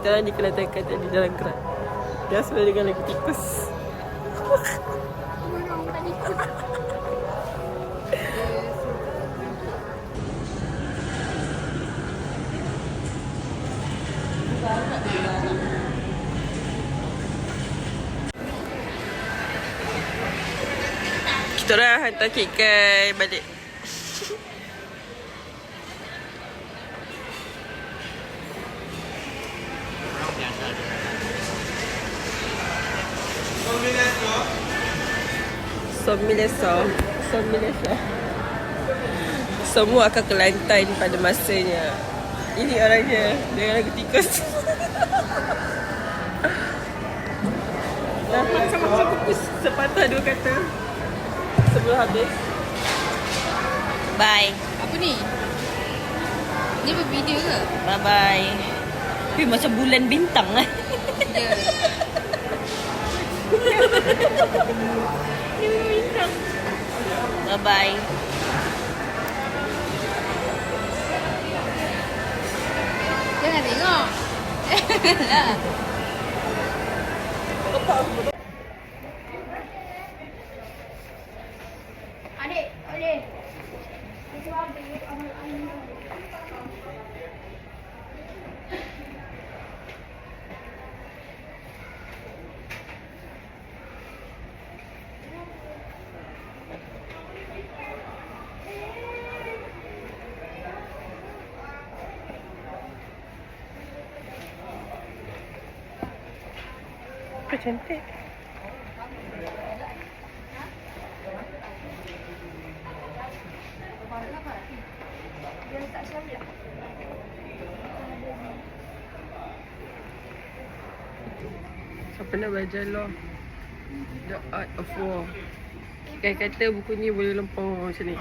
Kita orang dikelatakan tadi dalam gerak. Dia sebenarnya dengan lagu tikus. Kita orang hantar Kak Kai balik. Somileso. Semua akan ke Kelantan pada masanya. Ini orangnya dengan lagu tikus. Dah macam-macam tikus. Sepatah dua kata sebelum habis. Bye. Apa ni? Ni bervideo ke? Bye-bye. Tapi macam bulan bintang lah. Ya. Bintang. Bye-bye. Jangan tengok. Lah. Adik. Apa cantik. Dia tak selalu lah. Siapa nak belajar law? The Art of War. Kan kata buku ni boleh lempang macam ni.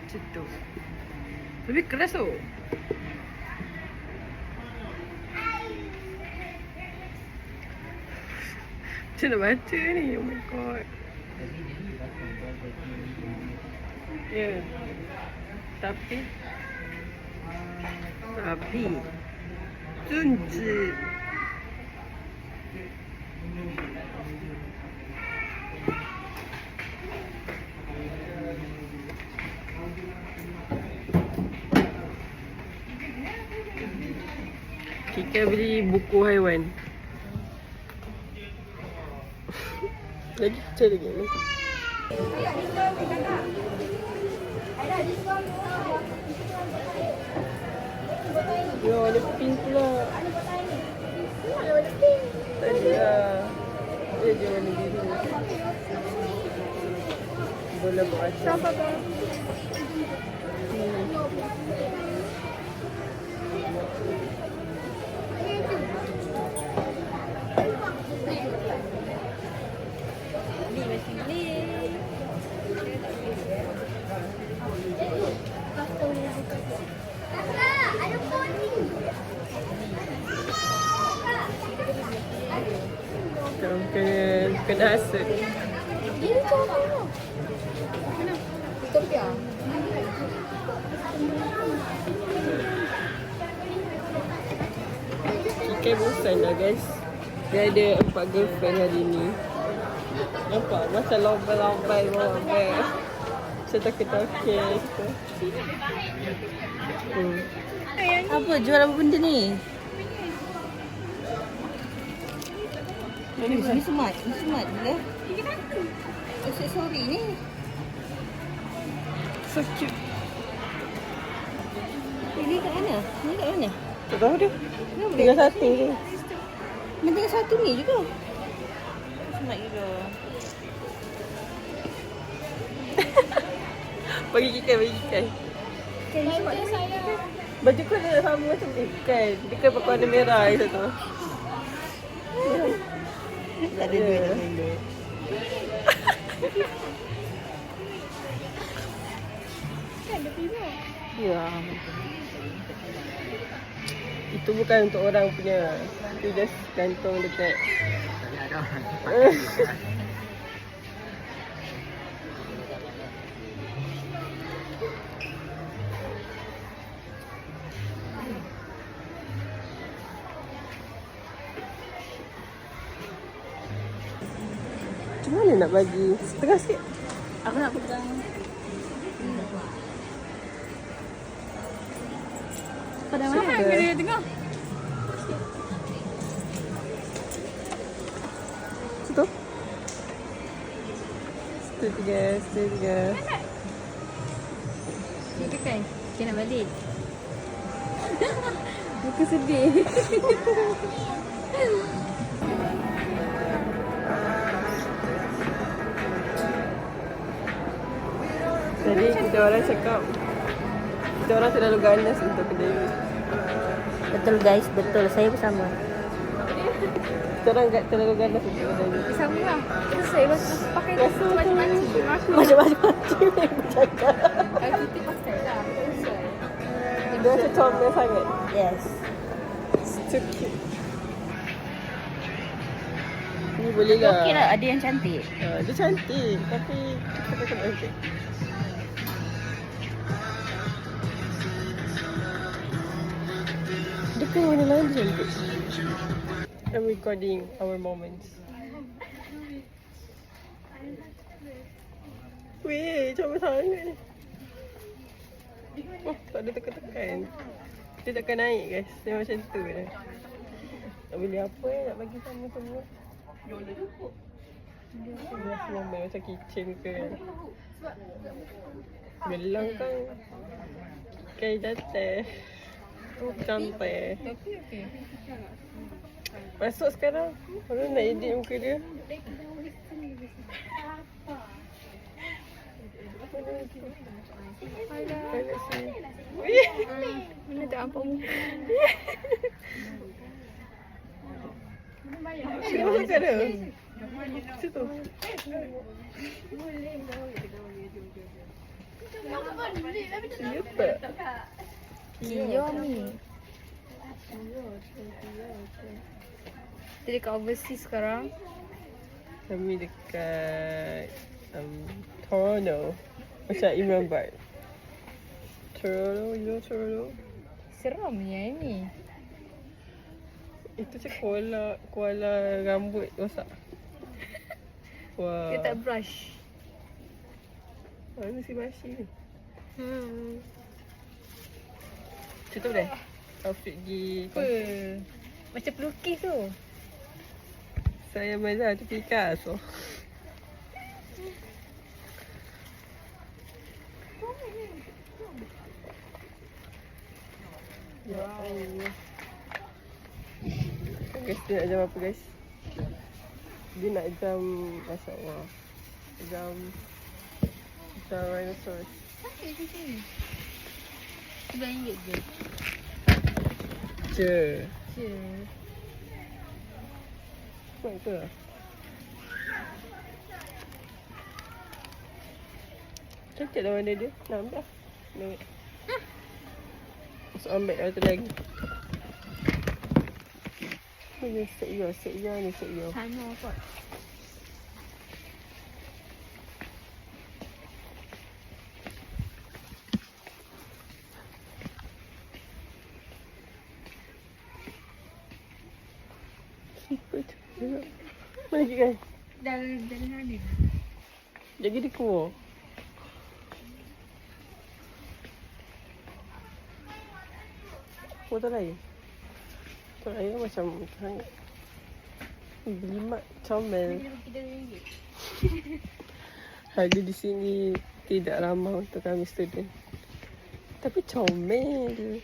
Macam tu. Tapi keras tu. Macam nak baca ni. Oh my god. Ya. Tapi Zunzi. Kita beli buku haiwan. Lagi kecil lagi ni. Yo, ada pink pula. Tadi lah. Dia je warna biru. Bola beracun. Kena hasut. Dia macam mana? Utopia. Ikan bosan lah guys. Dia ada 4 girlfriend hari ni. Nampak? Macam lombai-lombai. Macam takut-takut. Apa jual apa benda ni? Ni smart lah. Aksesori ni. So cute. Ini kat mana? Ni kat mana? Tak tahu dia. Tinggal satu je. Tinggal satu ni juga. Smart juga. Bagi ikan. Baju saya. Baju kau ada sama macam ikan. Dia kan pakai warna merah je satu. Tak ada duit nak benda. Kan ada pima. Ya. Itu bukan untuk orang punya. Itu just gantung dekat. Mana nak bagi? Setengah sikit. Aku nak pegang. Pada mana? Siapa? Dia tengah. Situ. Situ tiga. Dia kan? Dia nak balik. Muka sedih. Jadi kita orang cakap kita orang terlalu ganas untuk kedai ni. Betul guys, betul. Saya pun sama. Kita orang terlalu ganas untuk kedai ni. Sama lah. Terus saya pakai macam-macam. Macam-macam aku cakap. Kita pakai lah. Dia macam comel sangat. Yes. It's too cute. Ni boleh lah. Okey lah, ada yang cantik. Dia cantik tapi kita kena okey. Dia kan warna lain dia cantik. I'm recording our moments. Weh, comel sangat ni. Oh, tak ada tekan-tekan. Dia takkan naik guys. Dia macam tu je. Nak beli apa nak bagi sama semua. Dia semua main macam kitchen ke. Gelang kan. Kain jatuh. Cantik. Masuk sekarang. Orang nak edit muka dia. Mana tak nampak muka. Sini masuk ke ada? Situ. Siapa? Xiaomi. Kita dekat overseas sekarang. Kami dekat Toronto. Macam Imran Bad. Toronto, you know Toronto? Seram ni ni. Itu macam koala rambut rosak. Wah. Dia tak brush. Mana si Bashi ni? Cerita boleh? Outfit pergi Apa? Macam pelukis tu. Saya Mazhar tu Picasso. Wow. Guys, dia nak jam apa guys? Dia nak jam masyaallah. Jam rhinoceros. RM9 je. Je. Je. Baik ke? Cantik lah warna dia. Nak ambil lah. Nak. Masuk ambil lah tu lagi. Ini sekya ni sekya. Sana kot. Mana lagi kan? Dalam ada. Jadi dia keluar. Foto lain. Foto lain macam sangat. Berlimat comel. Harga di sini tidak ramah untuk kami student. Tapi comel.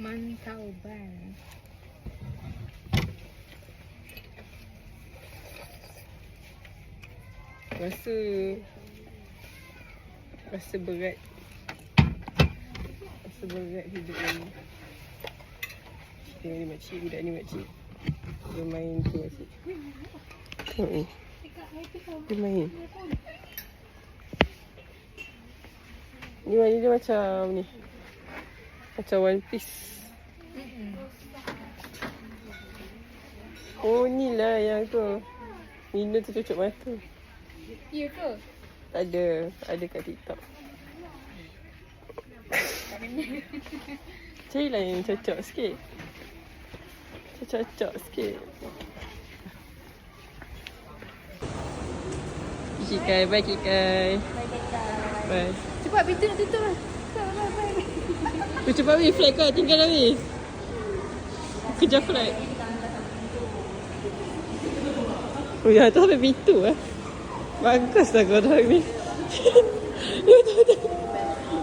Mantau bang. Rasa berat. Rasa berat hidup ni. Tengok ni makcik, budak ni makcik. Dia main tu makcik. Tengok ni. Dia main. Ni main dia macam ni. Macam One Piece. Oh ni lah yang tu. Nina tu cucuk mata. Ya ke? Tak ada. Ada kat TikTok. Carilah yang cocok sikit. Cocok sikit. Kikai. Bye Kikai. Bye, Deka. Bye. Cepat, pintu nak tutup lah. Bye. Cepat weh, flight kau tinggal dah weh. Kejar flight. Oh ya, tu sampai pintu eh. Bagus lah korang ni.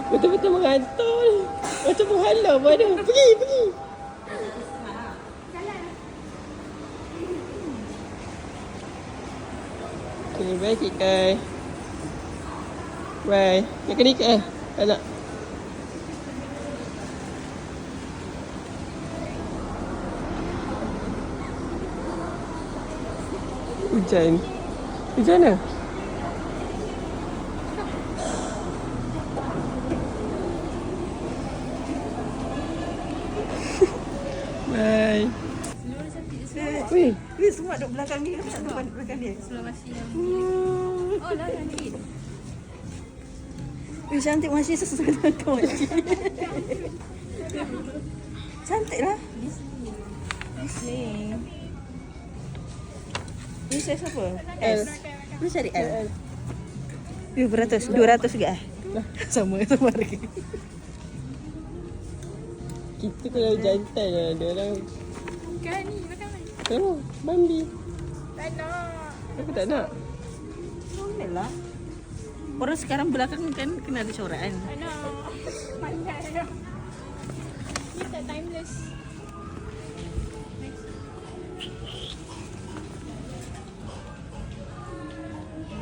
Betul-betul mengantar ni. Macam menghalau pun ada. Pergi. Okay, bye Kikai. Bye. Nak kena ikat eh? Tak nak. Hujan. Hujan lah. Bye. Weh, semua duduk belakang dia. Tak duduk belakang dia. Sebelum masih yang oh lah cantik. Weh, cantik masih sesuai kau makcik. Cantik lah. Disney. Ini size apa? S. Lu cari L. Beratus, 200 juga eh? Sama harga. Kita kalau jantan lah. Ada orang. Kan ni belakang ni. Oh, Bambi. Tak nak. Aku tak nak. Boleh lah. Orang sekarang belakang kan kena ada corak kan? Tak nak. Pandai dah. Ni tak timeless.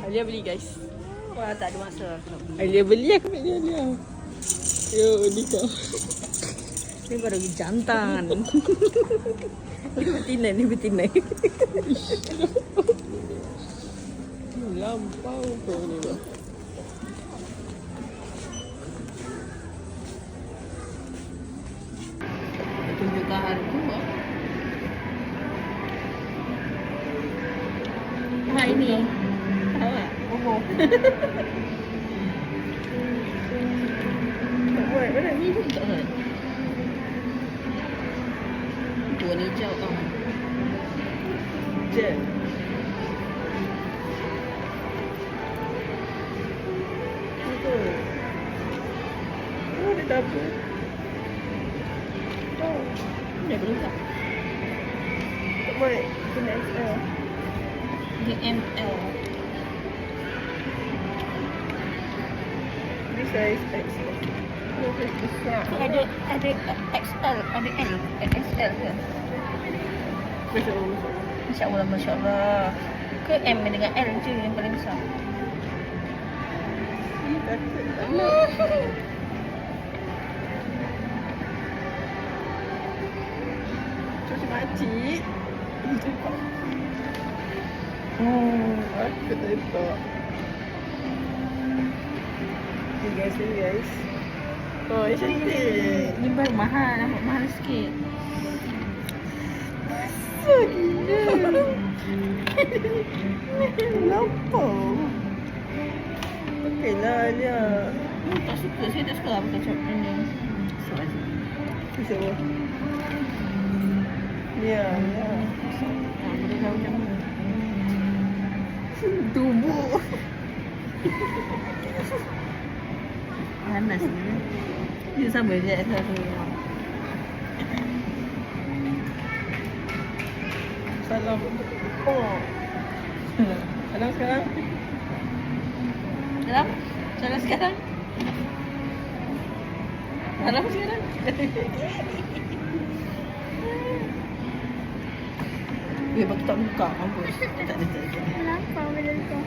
Alia beli guys. Wah, tak ada masa aku nak beli. Alia beli aku beli Alia. Yo, ni kau. Ni baru jantan. Ni betina. Lampau kau ni bang. Tunjukkan harga. Ha, ini. Tahu tak? Bobo. Buat mana ni? Tak kan? Itu warna hijau tau. Jet. Oh, dia tak apa. Oh, Dia belum tak? tak baik. Kena XL. DML. This size XL. Oh, size besar. Ada XL, ada L, XL ke? Besar. InsyaAllah, Masya Allah. Ke M dengan L je yang paling besar? Takut tak nak. Cuci makcik. Oh. Aku tak letak. Ni guys. Oh, ini cantik. Ni baru mahal, nampak mahal sikit. So gila. Kenapa? Okeylah Alia. Tak suka, saya tak suka lah pakai cap ni. Sebab tu. Bisa apa? Ya. Boleh tahu macam ni. Tubuh. Panas ni. Dia sama je asal tu. Salam. Oh. Salam sekarang. Salam? Salam sekarang? Salam sekarang? Dia bagi tak buka. Mampus. Tak ada. Kenapa benda tu?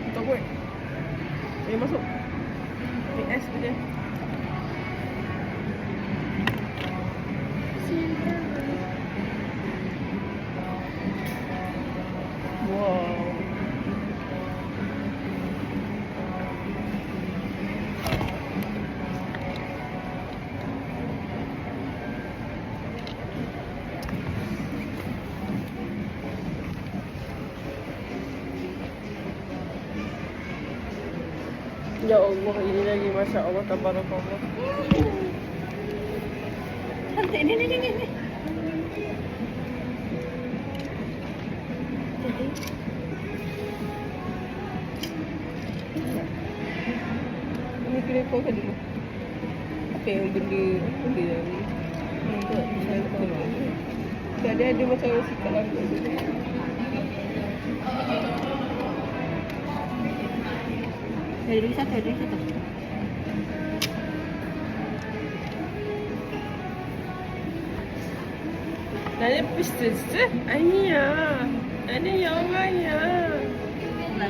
Tak buat. Masuk. Ni S dia. Wow. Ya Allah, ini lagi Masya Allah, tabarakallah. Cantik, ni. Ini kena kau kan dulu. Apa yang benda yang ni? Tadi ada macam sikap aku. Ada lagi satu. Nanya pistes. Ayah. Ada yang ayah. Nak.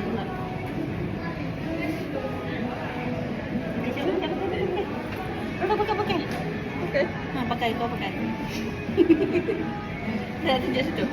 Pakai. Okey. Kau pakai. Dah tunjuk situ.